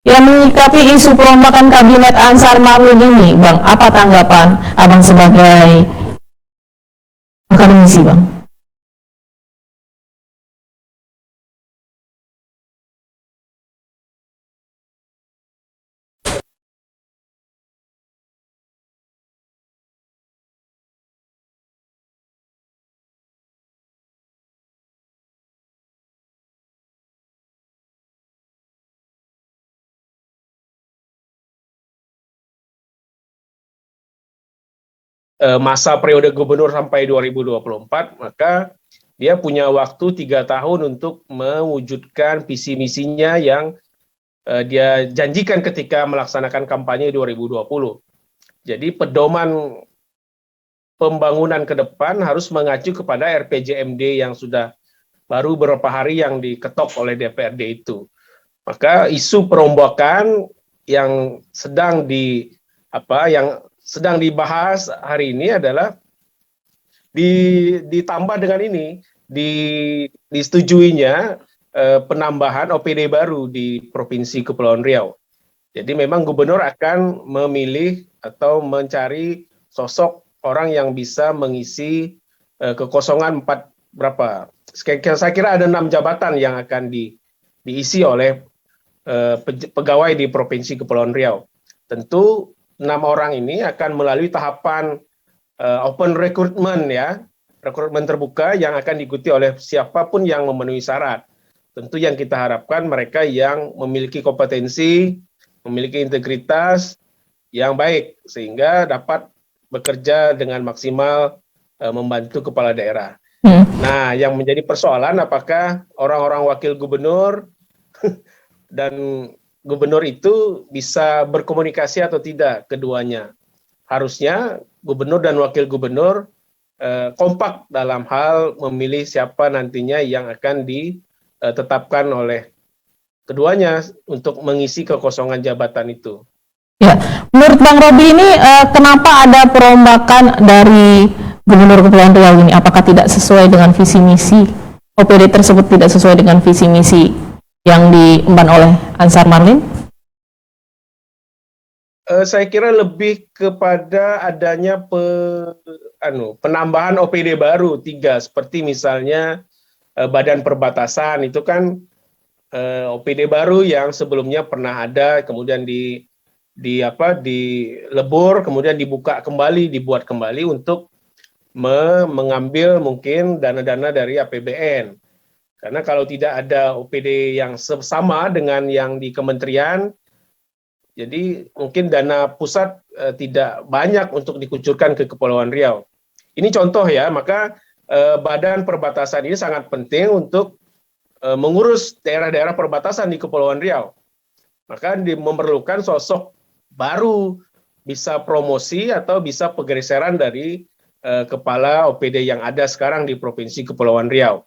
Ya, menyikapi isu perombakan kabinet Ansar Mamun ini, Bang, apa tanggapan Abang sebagai akademisi, Bang? Masa periode gubernur sampai 2024, maka dia punya waktu 3 tahun untuk mewujudkan visi misinya yang dia janjikan ketika melaksanakan kampanye 2020. Jadi pedoman pembangunan ke depan harus mengacu kepada RPJMD yang sudah baru beberapa hari yang diketok oleh DPRD itu. Maka isu perombakan yang sedang dibahas hari ini adalah ditambah dengan ini, disetujuinya penambahan OPD baru di Provinsi Kepulauan Riau. Jadi memang gubernur akan memilih atau mencari sosok orang yang bisa mengisi kekosongan saya kira ada 6 jabatan yang akan diisi oleh pegawai di Provinsi Kepulauan Riau. Tentu 6 orang ini akan melalui tahapan open recruitment, ya, rekrutmen terbuka yang akan diikuti oleh siapapun yang memenuhi syarat. Tentu yang kita harapkan mereka yang memiliki kompetensi, memiliki integritas yang baik sehingga dapat bekerja dengan maksimal membantu kepala daerah. Nah, yang menjadi persoalan apakah orang-orang wakil gubernur dan gubernur itu bisa berkomunikasi atau tidak keduanya. Harusnya gubernur dan wakil gubernur kompak dalam hal memilih siapa nantinya yang akan ditetapkan oleh keduanya untuk mengisi kekosongan jabatan itu. Ya, menurut Bang Robi ini kenapa ada perombakan dari Gubernur Kepulauan Riau ini? Apakah tidak sesuai dengan visi misi? OPD tersebut tidak sesuai dengan visi misi yang diemban oleh Ansar Marlin? Saya kira lebih kepada adanya penambahan OPD baru 3, seperti misalnya Badan Perbatasan itu kan OPD baru yang sebelumnya pernah ada, kemudian dilebur, kemudian dibuat kembali untuk mengambil mungkin dana-dana dari APBN. Karena kalau tidak ada OPD yang sama dengan yang di kementerian, jadi mungkin dana pusat tidak banyak untuk dikucurkan ke Kepulauan Riau. Ini contoh ya, maka Badan Perbatasan ini sangat penting untuk mengurus daerah-daerah perbatasan di Kepulauan Riau. Maka memerlukan sosok baru, bisa promosi atau bisa pergeseran dari kepala OPD yang ada sekarang di Provinsi Kepulauan Riau.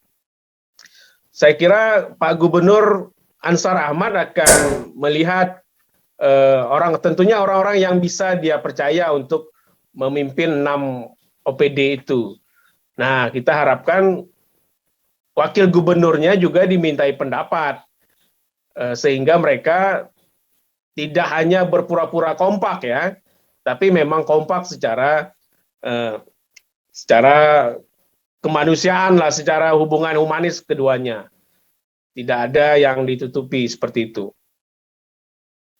Saya kira Pak Gubernur Ansar Ahmad akan melihat tentunya orang-orang yang bisa dia percaya untuk memimpin 6 OPD itu. Nah, kita harapkan wakil gubernurnya juga dimintai pendapat sehingga mereka tidak hanya berpura-pura kompak, ya, tapi memang kompak secara kemanusiaan lah, secara hubungan humanis keduanya. Tidak ada yang ditutupi seperti itu.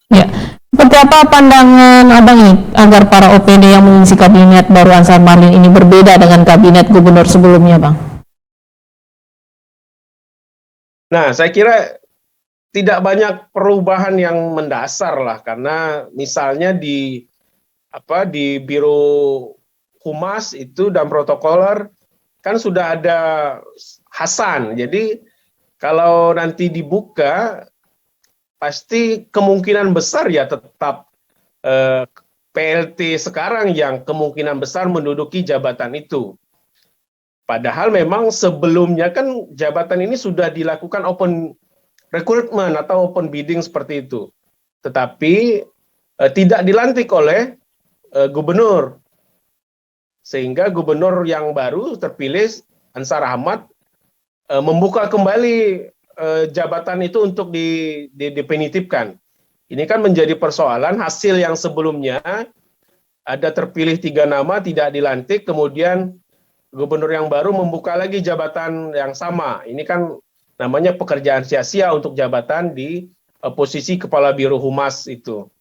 Ya, seperti apa pandangan Abang ini agar para OPD yang mengisi kabinet baru Ansar Marlin ini berbeda dengan kabinet gubernur sebelumnya, Bang? Nah, saya kira tidak banyak perubahan yang mendasar lah, karena misalnya di Biro Humas itu dan protokoler kan sudah ada Hasan. Jadi kalau nanti dibuka pasti kemungkinan besar ya tetap PLT sekarang yang kemungkinan besar menduduki jabatan itu. Padahal memang sebelumnya kan jabatan ini sudah dilakukan open recruitment atau open bidding seperti itu. Tetapi tidak dilantik oleh gubernur. Sehingga gubernur yang baru terpilih, Ansar Ahmad, membuka kembali jabatan itu untuk didefinitifkan. Ini kan menjadi persoalan hasil yang sebelumnya ada terpilih 3 nama tidak dilantik, kemudian gubernur yang baru membuka lagi jabatan yang sama. Ini kan namanya pekerjaan sia-sia untuk jabatan di posisi kepala biro humas itu.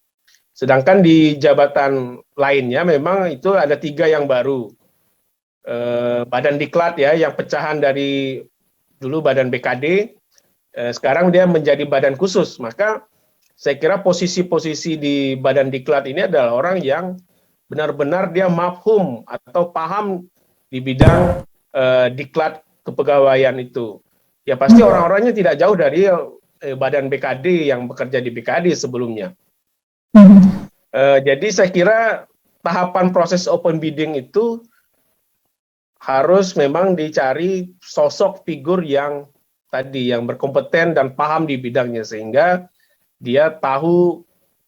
Sedangkan di jabatan lainnya memang itu ada 3 yang baru. Badan Diklat ya, yang pecahan dari dulu Badan BKD, sekarang dia menjadi badan khusus. Maka saya kira posisi-posisi di Badan Diklat ini adalah orang yang benar-benar dia mafhum atau paham di bidang diklat kepegawaian itu. Ya pasti orang-orangnya tidak jauh dari Badan BKD yang bekerja di BKD sebelumnya. Jadi saya kira tahapan proses open bidding itu harus memang dicari sosok figur yang tadi yang berkompeten dan paham di bidangnya sehingga dia tahu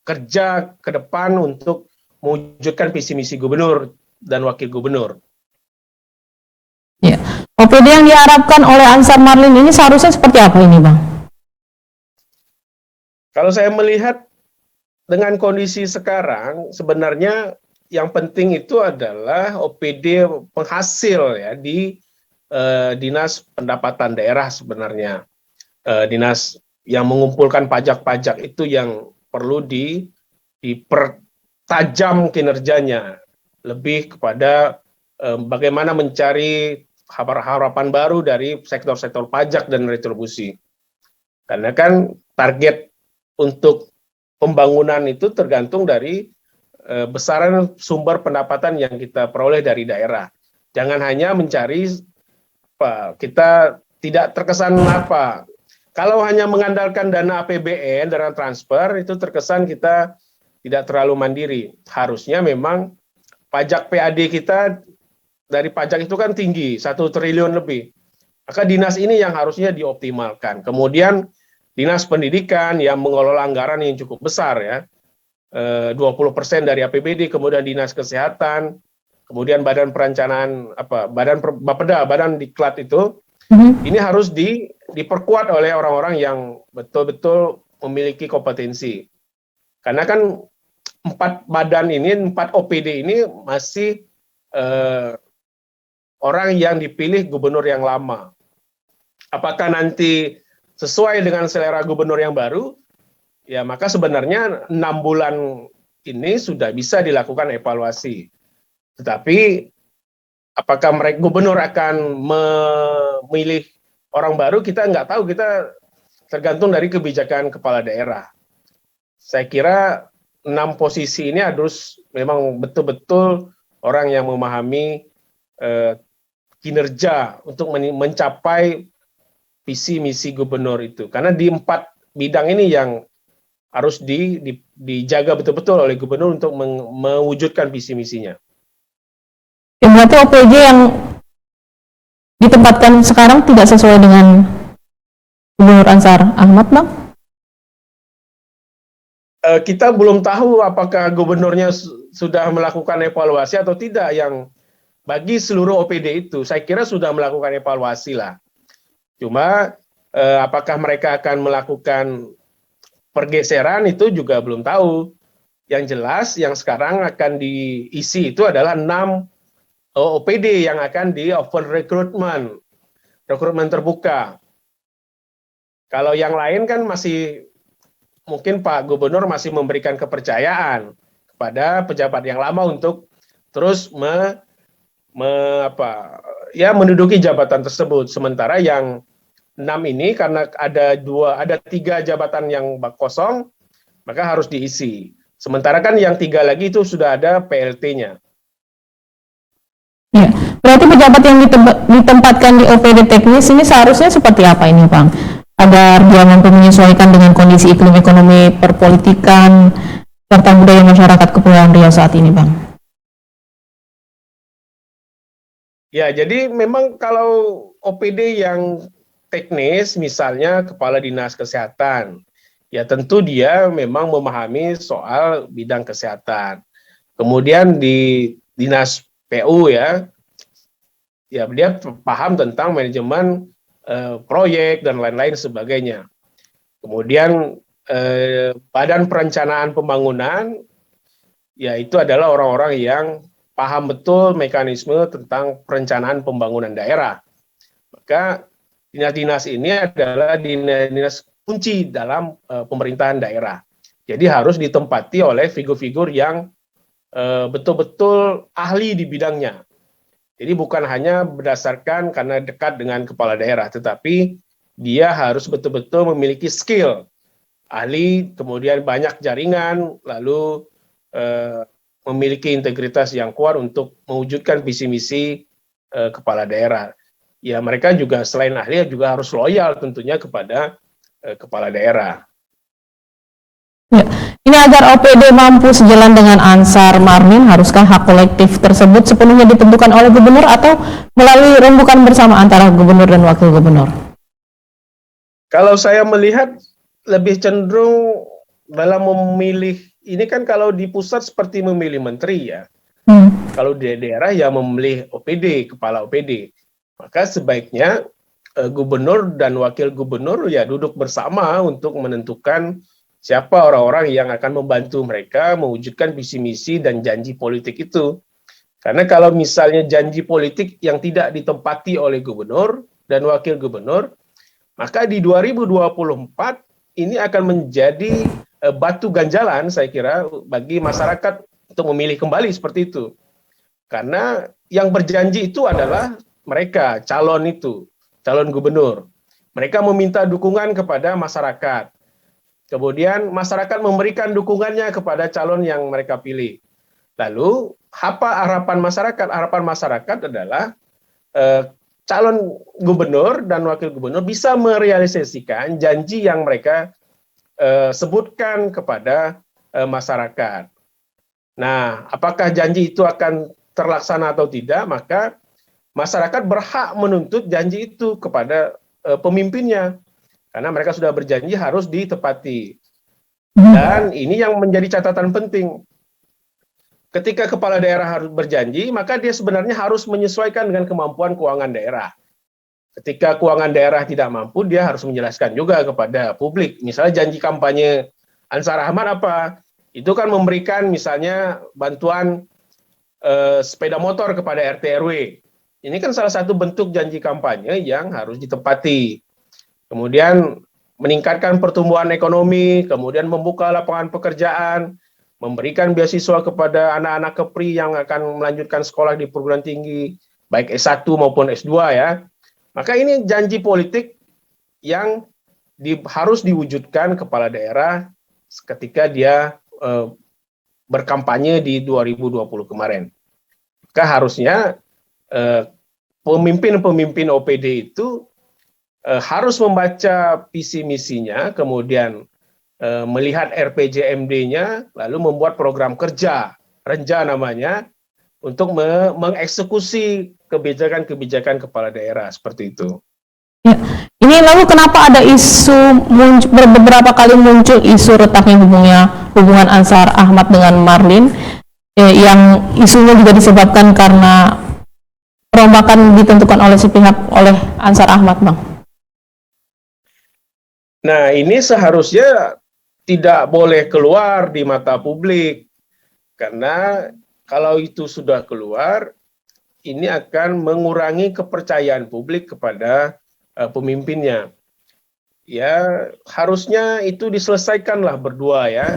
kerja ke depan untuk mewujudkan visi misi gubernur dan wakil gubernur. Ya. OPD yang diharapkan oleh Ansar Marlin ini seharusnya seperti apa ini, Bang? Kalau saya melihat dengan kondisi sekarang, sebenarnya yang penting itu adalah OPD penghasil ya di Dinas Pendapatan Daerah sebenarnya. Dinas yang mengumpulkan pajak-pajak itu yang perlu dipertajam kinerjanya, lebih kepada bagaimana mencari harapan baru dari sektor-sektor pajak dan retribusi. Karena kan target untuk pembangunan itu tergantung dari besaran sumber pendapatan yang kita peroleh dari daerah. Jangan hanya mencari kita tidak terkesan apa. Kalau hanya mengandalkan dana APBN, dana transfer, itu terkesan kita tidak terlalu mandiri. Harusnya memang pajak PAD kita dari pajak itu kan tinggi, 1 triliun lebih. Maka dinas ini yang harusnya dioptimalkan. Kemudian dinas pendidikan yang mengelola anggaran yang cukup besar ya, 20% dari APBD, kemudian dinas kesehatan, kemudian badan perencanaan badan Bapeda, badan diklat itu, ini harus diperkuat oleh orang-orang yang betul-betul memiliki kompetensi. Karena kan 4 badan ini, 4 OPD ini masih orang yang dipilih gubernur yang lama. Apakah nanti sesuai dengan selera gubernur yang baru? Ya, maka sebenarnya 6 bulan ini sudah bisa dilakukan evaluasi. Tetapi apakah gubernur akan memilih orang baru, kita nggak tahu, kita tergantung dari kebijakan kepala daerah. Saya kira 6 posisi ini harus memang betul-betul orang yang memahami kinerja untuk mencapai visi misi gubernur itu. Karena di 4 bidang ini yang harus dijaga betul-betul oleh gubernur untuk mewujudkan visi misinya. Ya, berarti OPJ yang ditempatkan sekarang tidak sesuai dengan Gubernur Ansar Ahmad, Bang? Kita belum tahu apakah gubernurnya sudah melakukan evaluasi atau tidak. Yang bagi seluruh OPD itu, saya kira sudah melakukan evaluasi lah. Cuma apakah mereka akan melakukan pergeseran itu juga belum tahu. Yang jelas yang sekarang akan diisi itu adalah 6 OPD yang akan di open rekrutmen terbuka. Kalau yang lain kan masih mungkin Pak Gubernur masih memberikan kepercayaan kepada pejabat yang lama untuk terus menduduki jabatan tersebut. Sementara yang 6 ini karena ada 3 jabatan yang kosong, maka harus diisi. Sementara kan yang 3 lagi itu sudah ada PLT-nya. Ya, berarti pejabat yang ditempatkan di OPD teknis ini seharusnya seperti apa ini, Bang? Agar dia mampu menyesuaikan dengan kondisi iklim ekonomi perpolitikan serta budaya masyarakat Kepulauan Riau saat ini, Bang. Ya, jadi memang kalau OPD yang teknis, misalnya Kepala Dinas Kesehatan, ya tentu dia memang memahami soal bidang kesehatan. Kemudian di Dinas PU ya dia paham tentang manajemen proyek dan lain-lain sebagainya. Kemudian Badan Perencanaan Pembangunan, yaitu adalah orang-orang yang paham betul mekanisme tentang perencanaan pembangunan daerah. Maka dinas-dinas ini adalah dinas-dinas kunci dalam pemerintahan daerah. Jadi harus ditempati oleh figur-figur yang betul-betul ahli di bidangnya. Jadi bukan hanya berdasarkan karena dekat dengan kepala daerah, tetapi dia harus betul-betul memiliki skill, ahli, kemudian banyak jaringan, lalu memiliki integritas yang kuat untuk mewujudkan visi misi kepala daerah. Ya mereka juga selain ahli juga harus loyal tentunya kepada kepala daerah. Ya. Ini agar OPD mampu sejalan dengan Ansar Marmin, haruskah hak kolektif tersebut sepenuhnya ditentukan oleh gubernur atau melalui rembukan bersama antara gubernur dan wakil gubernur? Kalau saya melihat lebih cenderung dalam memilih, ini kan kalau di pusat seperti memilih menteri ya. Kalau di daerah ya memilih OPD, kepala OPD. Maka sebaiknya gubernur dan wakil gubernur ya duduk bersama untuk menentukan siapa orang-orang yang akan membantu mereka mewujudkan visi misi dan janji politik itu. Karena kalau misalnya janji politik yang tidak ditempati oleh gubernur dan wakil gubernur, maka di 2024 ini akan menjadi batu ganjalan saya kira bagi masyarakat untuk memilih kembali seperti itu. Karena yang berjanji itu adalah mereka, calon gubernur. Mereka meminta dukungan kepada masyarakat. Kemudian masyarakat memberikan dukungannya kepada calon yang mereka pilih. Lalu apa harapan masyarakat? Harapan masyarakat adalah calon gubernur dan wakil gubernur bisa merealisasikan janji yang mereka sebutkan kepada masyarakat. Nah, apakah janji itu akan terlaksana atau tidak? Maka masyarakat berhak menuntut janji itu kepada pemimpinnya. Karena mereka sudah berjanji harus ditepati. Dan ini yang menjadi catatan penting. Ketika kepala daerah harus berjanji, maka dia sebenarnya harus menyesuaikan dengan kemampuan keuangan daerah. Ketika keuangan daerah tidak mampu, dia harus menjelaskan juga kepada publik. Misalnya janji kampanye Ansar Ahmad apa? Itu kan memberikan misalnya bantuan sepeda motor kepada RT RW. Ini kan salah satu bentuk janji kampanye yang harus ditepati. Kemudian meningkatkan pertumbuhan ekonomi, kemudian membuka lapangan pekerjaan, memberikan beasiswa kepada anak-anak Kepri yang akan melanjutkan sekolah di perguruan tinggi, baik S1 maupun S2 ya. Maka ini janji politik yang harus diwujudkan kepala daerah ketika dia berkampanye di 2020 kemarin. Maka harusnya pemimpin-pemimpin OPD itu harus membaca visi misinya, kemudian melihat RPJMD-nya, lalu membuat program kerja, renja namanya, untuk mengeksekusi kebijakan-kebijakan kepala daerah seperti itu. Ya. Ini lalu kenapa ada isu beberapa kali muncul isu retaknya hubungan Ansar Ahmad dengan Marlin, yang isunya juga disebabkan karena perombakan ditentukan oleh sepihak oleh Ansar Ahmad, Bang? Nah, ini seharusnya tidak boleh keluar di mata publik, karena kalau itu sudah keluar, ini akan mengurangi kepercayaan publik kepada pemimpinnya. Ya, harusnya itu diselesaikanlah berdua ya,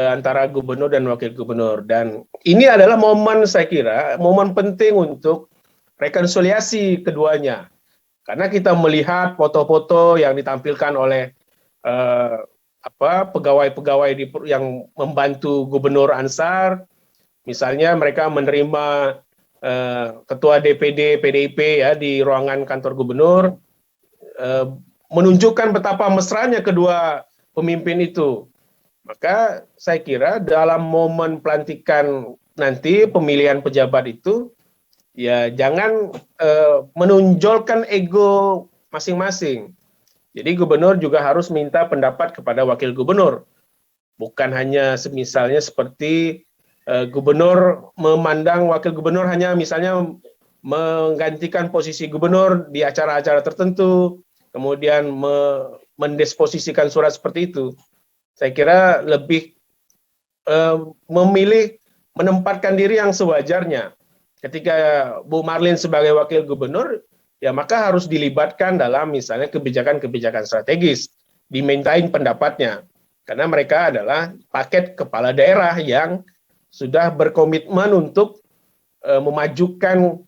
antara gubernur dan wakil gubernur. Dan ini adalah momen, saya kira, momen penting untuk rekonsiliasi keduanya. Karena kita melihat foto-foto yang ditampilkan oleh pegawai-pegawai yang membantu Gubernur Ansar, misalnya mereka menerima ketua DPD PDIP ya di ruangan kantor gubernur, menunjukkan betapa mesranya kedua pemimpin itu. Maka saya kira dalam momen pelantikan nanti pemilihan pejabat itu, ya jangan menonjolkan ego masing-masing. Jadi gubernur juga harus minta pendapat kepada wakil gubernur. Bukan hanya misalnya seperti gubernur memandang wakil gubernur hanya misalnya menggantikan posisi gubernur di acara-acara tertentu, kemudian mendisposisikan surat seperti itu. saya kira lebih memilih menempatkan diri yang sewajarnya. Ketika Bu Marlin sebagai wakil gubernur, ya maka harus dilibatkan dalam misalnya kebijakan-kebijakan strategis, dimintain pendapatnya. Karena mereka adalah paket kepala daerah yang sudah berkomitmen untuk memajukan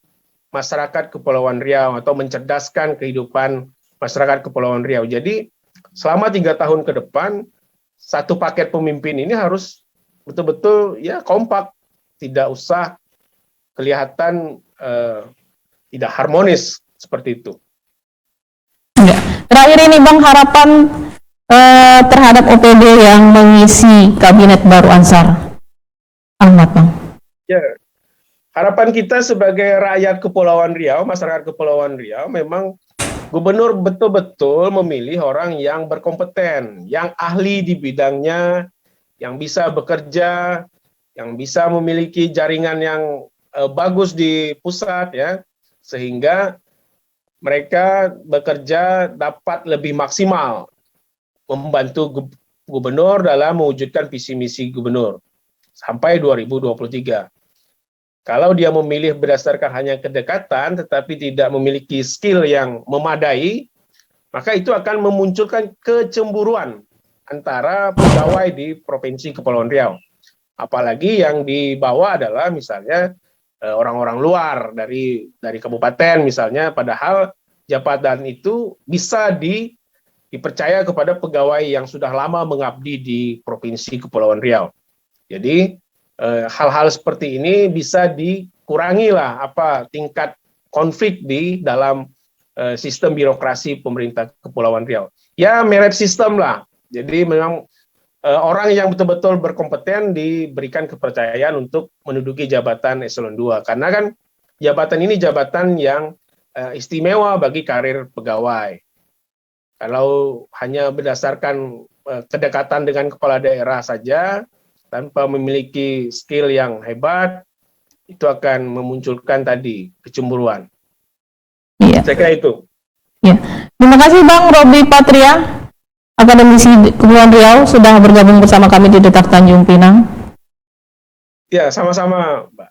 masyarakat Kepulauan Riau atau mencerdaskan kehidupan masyarakat Kepulauan Riau. Jadi selama 3 tahun ke depan, satu paket pemimpin ini harus betul-betul ya kompak, tidak usah kelihatan tidak harmonis seperti itu. Ya. Terakhir ini Bang, harapan terhadap OPD yang mengisi kabinet baru Ansar Ahmad, Bang. Ya, harapan kita sebagai rakyat Kepulauan Riau, masyarakat Kepulauan Riau, memang gubernur betul-betul memilih orang yang berkompeten, yang ahli di bidangnya, yang bisa bekerja, yang bisa memiliki jaringan yang bagus di pusat, ya, sehingga mereka bekerja dapat lebih maksimal membantu gubernur dalam mewujudkan visi misi gubernur sampai 2023. Kalau dia memilih berdasarkan hanya kedekatan tetapi tidak memiliki skill yang memadai, maka itu akan memunculkan kecemburuan antara pegawai di Provinsi Kepulauan Riau. Apalagi yang dibawa adalah misalnya orang-orang luar dari kabupaten misalnya, padahal jabatan itu bisa dipercaya kepada pegawai yang sudah lama mengabdi di Provinsi Kepulauan Riau. Jadi hal-hal seperti ini bisa dikurangi lah tingkat konflik di dalam sistem birokrasi pemerintah Kepulauan Riau. Ya merit sistem lah. Jadi memang orang yang betul-betul berkompeten diberikan kepercayaan untuk menduduki jabatan eselon 2. Karena kan jabatan ini jabatan yang istimewa bagi karir pegawai. Kalau hanya berdasarkan kedekatan dengan kepala daerah saja, tanpa memiliki skill yang hebat, itu akan memunculkan tadi kecemburuan. Iya. Saya kira itu. Ya. Terima kasih Bang Robby Patria, akademisi Kepulauan Riau, sudah bergabung bersama kami di Detak Tanjung Pinang. Ya, sama-sama, Mbak.